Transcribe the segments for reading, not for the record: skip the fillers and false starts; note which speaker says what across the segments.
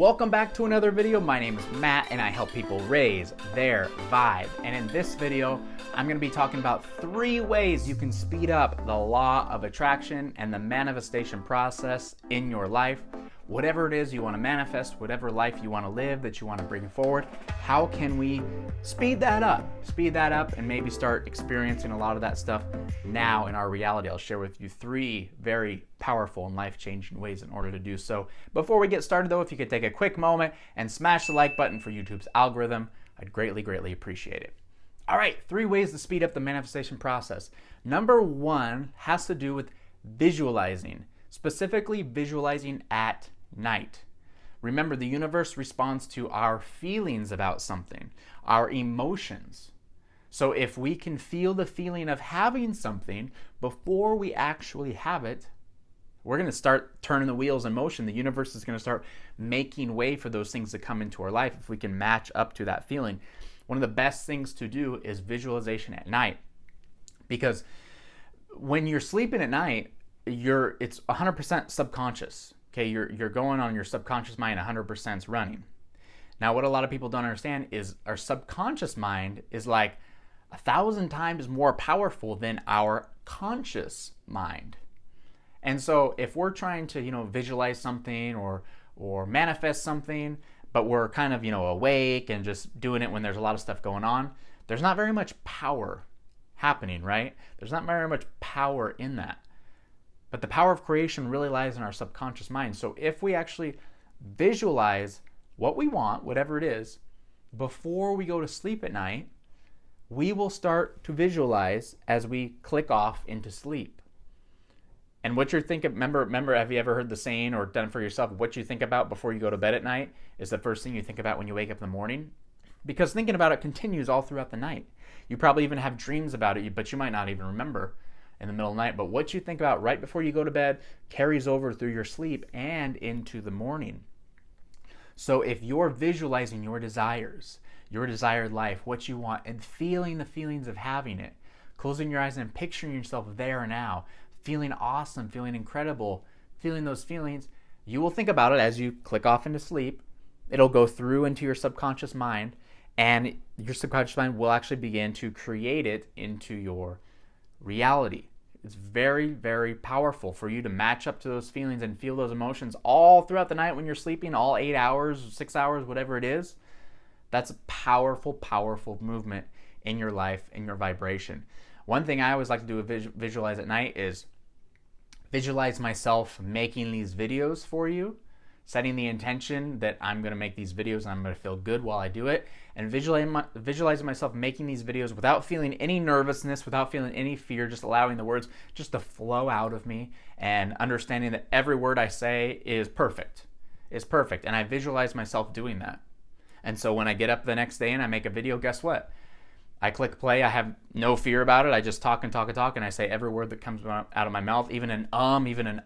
Speaker 1: Welcome back to another video. My name is Matt and I help people raise their vibe. And in this video, I'm going to be talking about 3 ways you can speed up the law of attraction and the manifestation process in your life. Whatever it is you want to manifest, whatever life you want to live that you want to bring forward, how can we speed that up? Speed that up and maybe start experiencing a lot of that stuff now in our reality. I'll share with you 3 very powerful and life-changing ways in order to do so. Before we get started though, if you could take a quick moment and smash the like button for YouTube's algorithm, I'd greatly appreciate it. All right, 3 ways to speed up the manifestation process. Number 1 has to do with visualizing, specifically visualizing at night. Remember, the universe responds to our feelings about something, our emotions. So if we can feel the feeling of having something before we actually have it, we're going to start turning the wheels in motion. The universe is going to start making way for those things to come into our life if we can match up to that feeling. One of the best things to do is visualization at night, because when you're sleeping at night, it's 100% subconscious. Okay, you're going on your subconscious mind, 100% running. Now, what a lot of people don't understand is our subconscious mind is like 1,000 times more powerful than our conscious mind. And so if we're trying to, visualize something or manifest something, but we're kind of, awake and just doing it when there's a lot of stuff going on, there's not very much power happening, right? There's not very much power in that. But the power of creation really lies in our subconscious mind. So if we actually visualize what we want, whatever it is, before we go to sleep at night, we will start to visualize as we click off into sleep. And what you're thinking, remember, have you ever heard the saying or done it for yourself, what you think about before you go to bed at night is the first thing you think about when you wake up in the morning? Because thinking about it continues all throughout the night. You probably even have dreams about it, but you might not even remember in the middle of the night. But what you think about right before you go to bed carries over through your sleep and into the morning. So if you're visualizing your desires, your desired life, what you want, and feeling the feelings of having it, closing your eyes and picturing yourself there now, feeling awesome, feeling incredible, feeling those feelings, you will think about it as you click off into sleep. It'll go through into your subconscious mind, and your subconscious mind will actually begin to create it into your reality. It's very powerful for you to match up to those feelings and feel those emotions all throughout the night when you're sleeping, all 8 hours, 6 hours, whatever it is. That's a powerful movement in your life, in your vibration. One thing I always like to do with visualize at night is visualize myself making these videos for you, setting the intention that I'm going to make these videos and I'm going to feel good while I do it, and visualizing myself making these videos without feeling any nervousness, without feeling any fear, just allowing the words just to flow out of me and understanding that every word I say is perfect. And I visualize myself doing that. And so when I get up the next day and I make a video, guess what? I click play, I have no fear about it. I just talk, and I say every word that comes out of my mouth, even an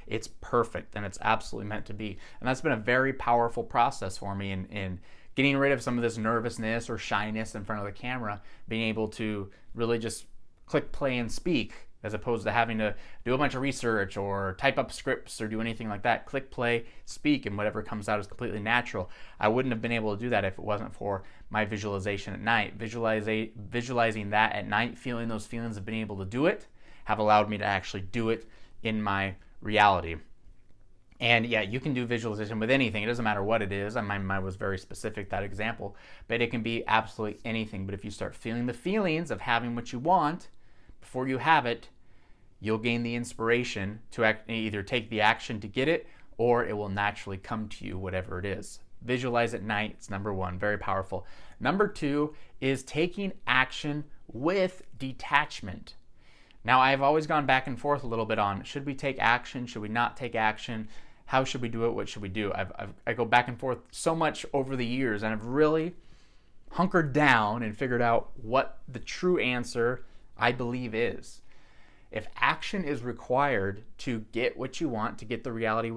Speaker 1: it's perfect, and it's absolutely meant to be. And that's been a very powerful process for me in getting rid of some of this nervousness or shyness in front of the camera, being able to really just click play and speak, as opposed to having to do a bunch of research or type up scripts or do anything like that. Click play, speak, and whatever comes out is completely natural. I wouldn't have been able to do that if it wasn't for my visualization at night. Visualizing that at night, feeling those feelings of being able to do it, have allowed me to actually do it in my reality. And yeah, you can do visualization with anything. It doesn't matter what it is. Mine was very specific, that example, but it can be absolutely anything. But if you start feeling the feelings of having what you want before you have it, you'll gain the inspiration to either take the action to get it, or it will naturally come to you, whatever it is. Visualize at night. It's number 1, very powerful. Number 2 is taking action with detachment. Now, I've always gone back and forth a little bit on, should we take action? Should we not take action? How should we do it? What should we do? I go back and forth so much over the years, and I've really hunkered down and figured out what the true answer I believe is. If action is required to get what you want, to get the reality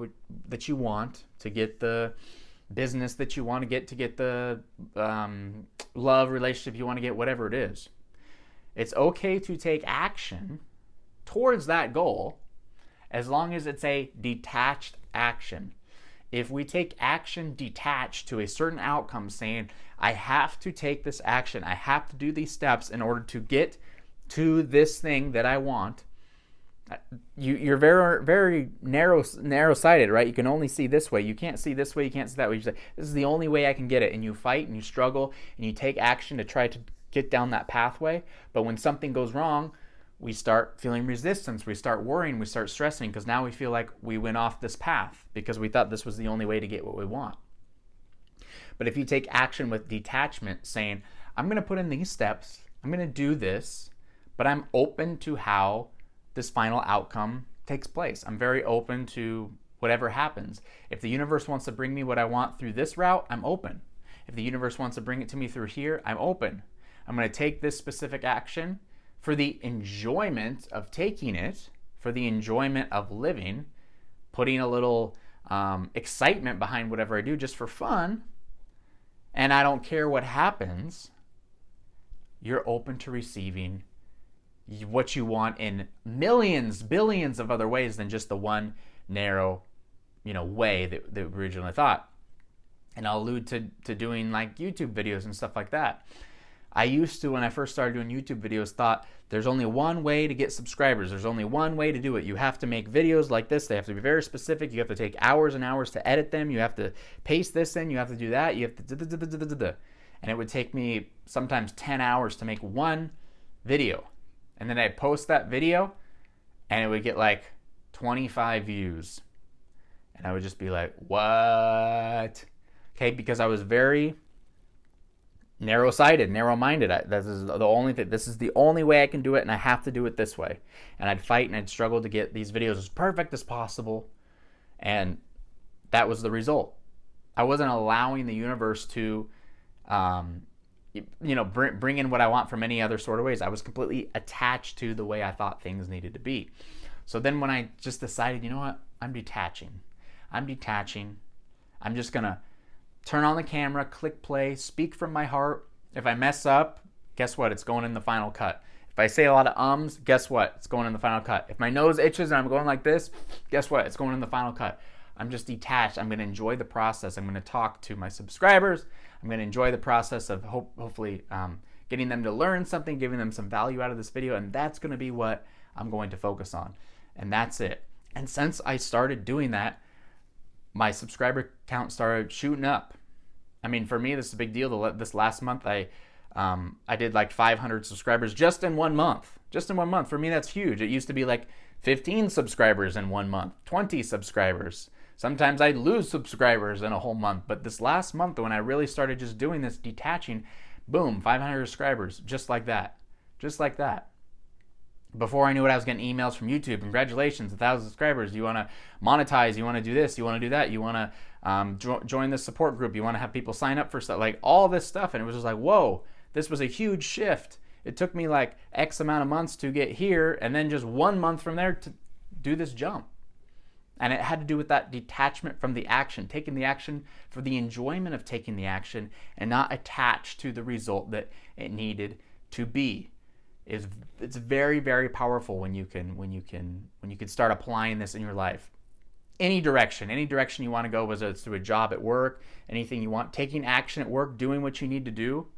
Speaker 1: that you want, to get the business that you want to get the love relationship you want to get, whatever it is, it's okay to take action towards that goal as long as it's a detached action. if we take action detached to a certain outcome, saying, I have to take this action, I have to do these steps in order to get to this thing that I want, you're very, very narrow-sighted, right? You can only see this way. You can't see this way. You can't see that way. You say, this is the only way I can get it. And you fight and you struggle and you take action to try to get down that pathway. But when something goes wrong, we start feeling resistance. We start worrying. We start stressing because now we feel like we went off this path because we thought this was the only way to get what we want. But if you take action with detachment, saying, I'm going to put in these steps, I'm going to do this, but I'm open to how this final outcome takes place. I'm very open to whatever happens. If the universe wants to bring me what I want through this route, I'm open. If the universe wants to bring it to me through here, I'm open. I'm going to take this specific action for the enjoyment of taking it, for the enjoyment of living, putting a little excitement behind whatever I do just for fun, and I don't care what happens. You're open to receiving what you want in millions, billions of other ways than just the one narrow, way that we originally thought. And I'll allude to doing like YouTube videos and stuff like that. I used to, when I first started doing YouTube videos, thought there's only one way to get subscribers. There's only one way to do it. You have to make videos like this. They have to be very specific. You have to take hours and hours to edit them. You have to paste this in. You have to do that. You have to and it would take me sometimes 10 hours to make one video. And then I'd post that video and it would get like 25 views. And I would just be like, what? Okay, because I was very narrow-sighted, narrow-minded. This is the only thing. This is the only way I can do it, and I have to do it this way. And I'd fight and I'd struggle to get these videos as perfect as possible. And that was the result. I wasn't allowing the universe to bring in what I want from any other sort of ways. I was completely attached to the way I thought things needed to be. So then when I just decided, you know what, I'm detaching. I'm just going to turn on the camera, click play, speak from my heart. If I mess up, guess what? It's going in the final cut. If I say a lot of ums, guess what? It's going in the final cut. If my nose itches and I'm going like this, guess what? It's going in the final cut. I'm just detached. I'm going to enjoy the process. I'm going to talk to my subscribers. I'm going to enjoy the process of hopefully getting them to learn something, giving them some value out of this video, and that's going to be what I'm going to focus on. And that's it. And since I started doing that, my subscriber count started shooting up. I mean, for me, this is a big deal. This last month, I did like 500 subscribers just in 1 month. Just in 1 month. For me, that's huge. It used to be like 15 subscribers in 1 month, 20 subscribers. Sometimes I'd lose subscribers in a whole month. But this last month, when I really started just doing this, detaching, boom, 500 subscribers, just like that. Just like that. Before I knew it, I was getting emails from YouTube. Congratulations, 1,000 subscribers. You want to monetize. You want to do this. You want to do that. You want to join this support group. You want to have people sign up for stuff. Like all this stuff. And it was just like, whoa, this was a huge shift. It took me like X amount of months to get here. And then just 1 month from there to do this jump. And it had to do with that detachment from the action, taking the action for the enjoyment of taking the action and not attached to the result that it needed to be. It's very, very powerful when you can start applying this in your life. Any direction you want to go, whether it's through a job at work, anything you want, taking action at work, doing what you need to do,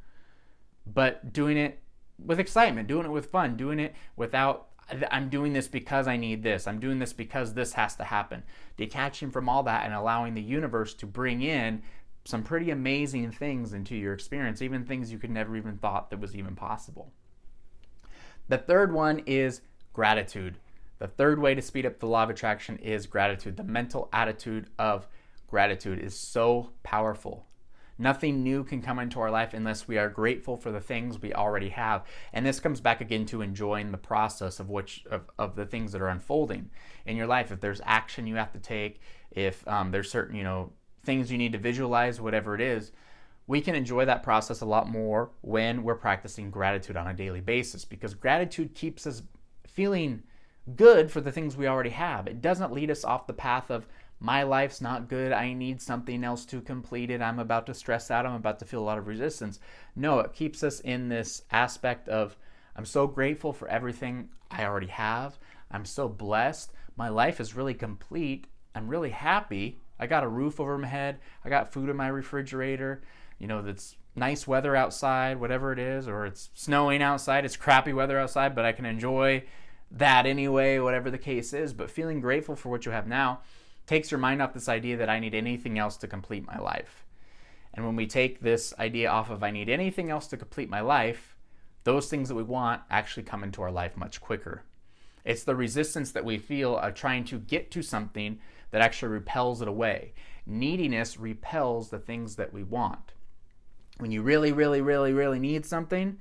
Speaker 1: but doing it with excitement, doing it with fun, doing it without, I'm doing this because I need this. I'm doing this because this has to happen. Detaching from all that and allowing the universe to bring in some pretty amazing things into your experience, even things you could never even thought that was even possible. The third one is gratitude. The third way to speed up the law of attraction is gratitude. The mental attitude of gratitude is so powerful. Nothing new can come into our life unless we are grateful for the things we already have. And this comes back again to enjoying the process of the things that are unfolding in your life. If there's action you have to take, if there's certain things you need to visualize, whatever it is, we can enjoy that process a lot more when we're practicing gratitude on a daily basis, because gratitude keeps us feeling good for the things we already have. It doesn't lead us off the path of, my life's not good, I need something else to complete it, I'm about to stress out, I'm about to feel a lot of resistance. No, it keeps us in this aspect of, I'm so grateful for everything I already have. I'm so blessed. My life is really complete. I'm really happy. I got a roof over my head. I got food in my refrigerator. You know, that's nice weather outside, whatever it is, or it's snowing outside. It's crappy weather outside, but I can enjoy that anyway, whatever the case is. But feeling grateful for what you have now takes your mind off this idea that I need anything else to complete my life. And when we take this idea off of I need anything else to complete my life, those things that we want actually come into our life much quicker. It's the resistance that we feel of trying to get to something that actually repels it away. Neediness repels the things that we want. When you really, really, really, really need something,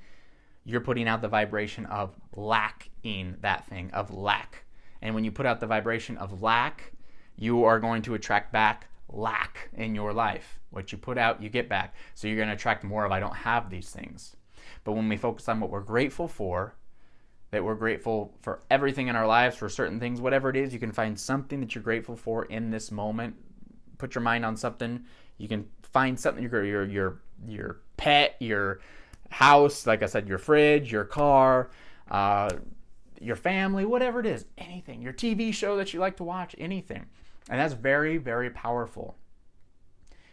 Speaker 1: you're putting out the vibration of lacking that thing, of lack. And when you put out the vibration of lack, you are going to attract back lack in your life. What you put out, you get back. So you're going to attract more of I don't have these things. But when we focus on what we're grateful for, that we're grateful for everything in our lives, for certain things, whatever it is, you can find something that you're grateful for in this moment. Put your mind on something. You can find something, your pet, your house, like I said, your fridge, your car, your family, whatever it is, anything, your TV show that you like to watch, anything. And that's very, very powerful.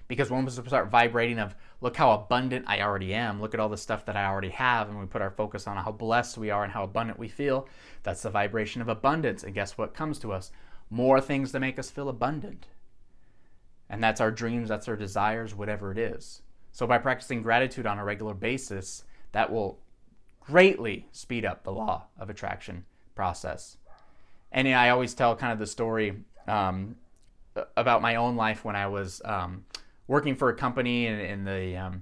Speaker 1: Because when we start vibrating of, look how abundant I already am, look at all the stuff that I already have, and we put our focus on how blessed we are and how abundant we feel, that's the vibration of abundance. And guess what comes to us? More things to make us feel abundant. And that's our dreams, that's our desires, whatever it is. So by practicing gratitude on a regular basis, that will greatly speed up the law of attraction process. And I always tell kind of the story about my own life when I was working for a company, and the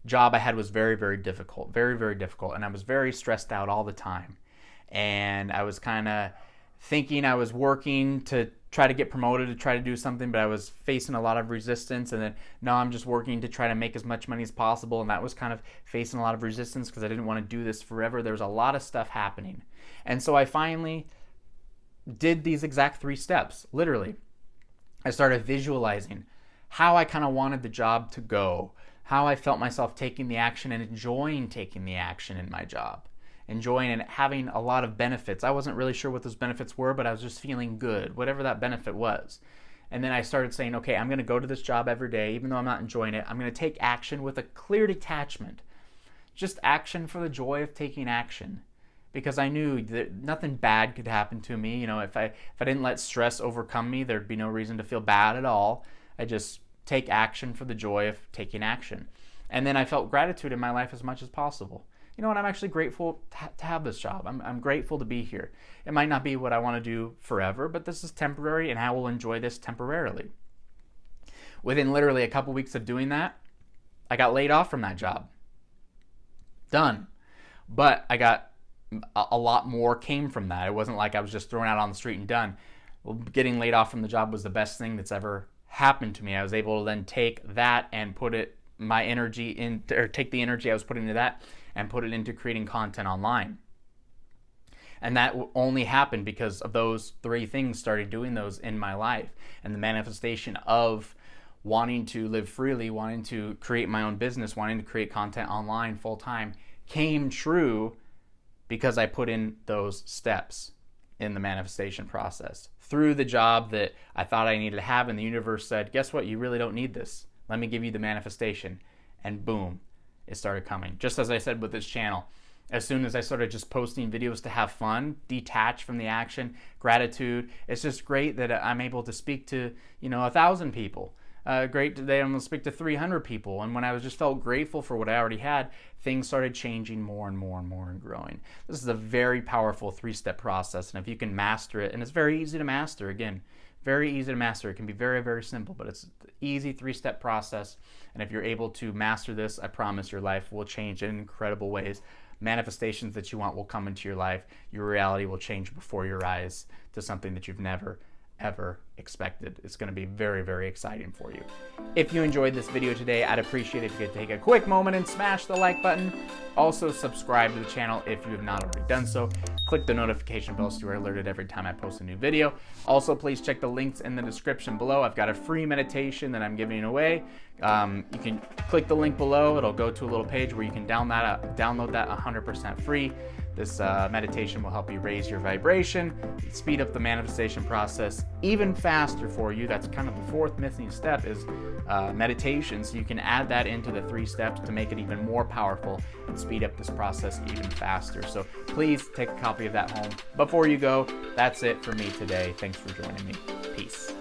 Speaker 1: job I had was very, very difficult, very, very difficult. And I was very stressed out all the time. And I was kind of thinking I was working to try to get promoted, to try to do something, but I was facing a lot of resistance. And then now I'm just working to try to make as much money as possible. And that was kind of facing a lot of resistance because I didn't want to do this forever. There was a lot of stuff happening. And so I finally did these exact 3 steps, literally. I started visualizing how I kind of wanted the job to go, how I felt myself taking the action and enjoying taking the action in my job, enjoying and having a lot of benefits. I wasn't really sure what those benefits were, but I was just feeling good, whatever that benefit was. And then I started saying, okay, I'm going to go to this job every day, even though I'm not enjoying it. I'm going to take action with a clear detachment, just action for the joy of taking action. Because I knew that nothing bad could happen to me. You know, if I didn't let stress overcome me, there'd be no reason to feel bad at all. I just take action for the joy of taking action. And then I felt gratitude in my life as much as possible. You know what, I'm actually grateful to have this job. I'm grateful to be here. It might not be what I want to do forever, but this is temporary and I will enjoy this temporarily. Within literally a couple weeks of doing that, I got laid off from that job. Done. But I got a lot more came from that. It wasn't like I was just thrown out on the street and done. Well, getting laid off from the job was the best thing that's ever happened to me. I was able to then take that and put it, my energy in, or take the energy I was putting into that and put it into creating content online. And that only happened because of those 3 things, started doing those in my life. And the manifestation of wanting to live freely, wanting to create my own business, wanting to create content online full time came true because I put in those steps in the manifestation process. Through the job that I thought I needed to have, and the universe said, guess what? You really don't need this. Let me give you the manifestation. And boom, it started coming. Just as I said with this channel, as soon as I started just posting videos to have fun, detached from the action, gratitude, it's just great that I'm able to speak to, 1,000 people. Great today I'm going to speak to 300 people. And when I was just felt grateful for what I already had, things started changing more and more and more and growing. This is a very powerful 3-step process. And if you can master it, and it's very easy to master, again, very easy to master. It can be very, very simple, but it's an easy 3-step process. And if you're able to master this, I promise your life will change in incredible ways. Manifestations that you want will come into your life. Your reality will change before your eyes to something that you've never ever expected. It's going to be very, very exciting for you. If you enjoyed this video today, I'd appreciate it if you could take a quick moment and smash the like button. Also, subscribe to the channel if you have not already done so. Click the notification bell so you are alerted every time I post a new video. Also, please check the links in the description below. I've got a free meditation that I'm giving away. You can click the link below. It'll go to a little page where you can download that 100% free. This meditation will help you raise your vibration, speed up the manifestation process even faster for you. That's kind of the fourth missing step is meditation. So you can add that into the 3 steps to make it even more powerful and speed up this process even faster. So please take a copy of that home. Before you go, that's it for me today. Thanks for joining me. Peace.